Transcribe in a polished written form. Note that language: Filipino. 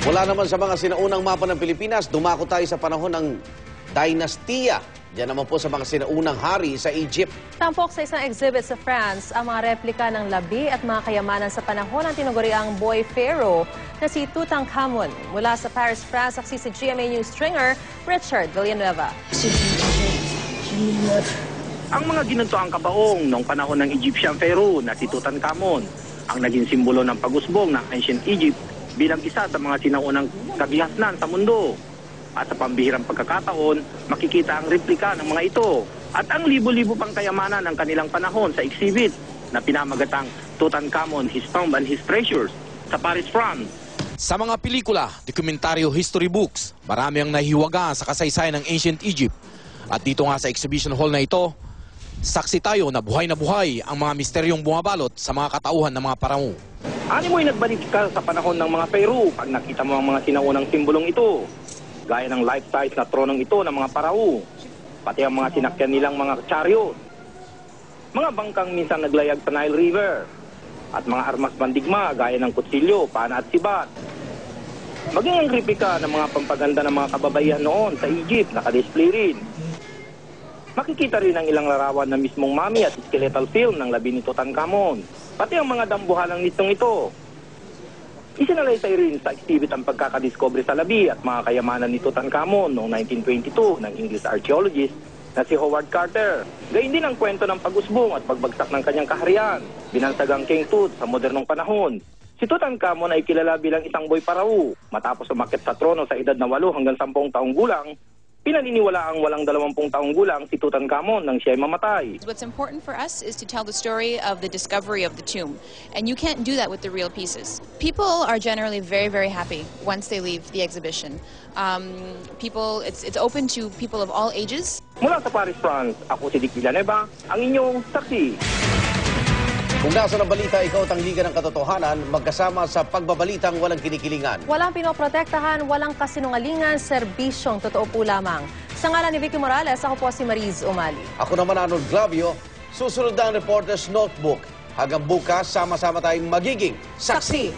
Mula naman sa mga sinaunang mapa ng Pilipinas, dumako tayo sa panahon ng dinastiya. Diyan naman po sa mga sinaunang hari sa Egypt. Tampok sa isang exhibit sa France ang mga replika ng labi at mga kayamanan sa panahon ng tinuguriang boy pharaoh na si Tutankhamun. Mula sa Paris, France, saksi si GMA News stringer Richard Villanueva. Ang mga ginantoang kabaong noong panahon ng Egyptian pharaoh na si Tutankhamun ang naging simbolo ng pag-usbong ng ancient Egypt bilang isa sa mga sinaunang kabihasnan sa mundo. At sa pambihirang pagkakataon, makikita ang replika ng mga ito at ang libo-libo pang kayamanan ng kanilang panahon sa exhibit na pinamagatang Tutankhamun, His Tomb and His Treasures sa Paris, France. Sa mga pelikula, dokumentaryo, history books, marami ang nahiwaga sa kasaysayan ng ancient Egypt. At dito nga sa exhibition hall na ito, saksi tayo na buhay ang mga misteryong bumabalot sa mga katauhan ng mga parao. Ani mo'y nagbalik ka sa panahon ng mga pharaoh pag nakita mo ang mga sinaunang simbolong ito. Gaya ng life-size na tronong ito ng mga parao, pati ang mga sinakyan nilang mga chariot, mga bangkang minsan naglayag sa Nile River, at mga armas bandigma gaya ng kutsilyo, pana at sibat. Maging ang replika ng mga pampaganda ng mga kababaihan noon sa Egypt nakadisplay rin. Makikita rin ang ilang larawan na mismong mummy at skeletal film ng labi ni Tutankhamun, pati ang mga dambuhalang nitong ito. Isinalaysay rin sa exhibit ang pagkakadiscovery sa labi at mga kayamanan ni Tutankhamun noong 1922 ng English archaeologist na si Howard Carter. Gayun din ang kwento ng pag-usbong at pagbagsak ng kanyang kaharian, binansagang King Tut sa modernong panahon. Si Tutankhamun ay kilala bilang isang boy parao. Matapos umakyat sa trono sa edad na 8 hanggang 10 taong gulang, pinaniniwala ang walang 20 taong gulang si Tutankhamun nang siya ay mamatay. What's important for us is to tell the story of the discovery of the tomb. And you can't do that with the real pieces. People are generally very, very happy once they leave the exhibition. It's open to people of all ages. Mula sa Paris, France, ako si Dick Villanueva, ang inyong saksi. Kung nasa ng balita, ikaw tanggigan ng katotohanan, magkasama sa pagbabalitang walang kinikilingan. Walang pinoprotektahan, walang kasinungalingan, serbisyong totoo po lamang. Sa ngalan ni Vicky Morales, ako po si Mariz Umali. Ako naman Arnold Glavio, susunod ang Reporter's Notebook. Hanggang bukas, sama-sama tayong magiging saksi.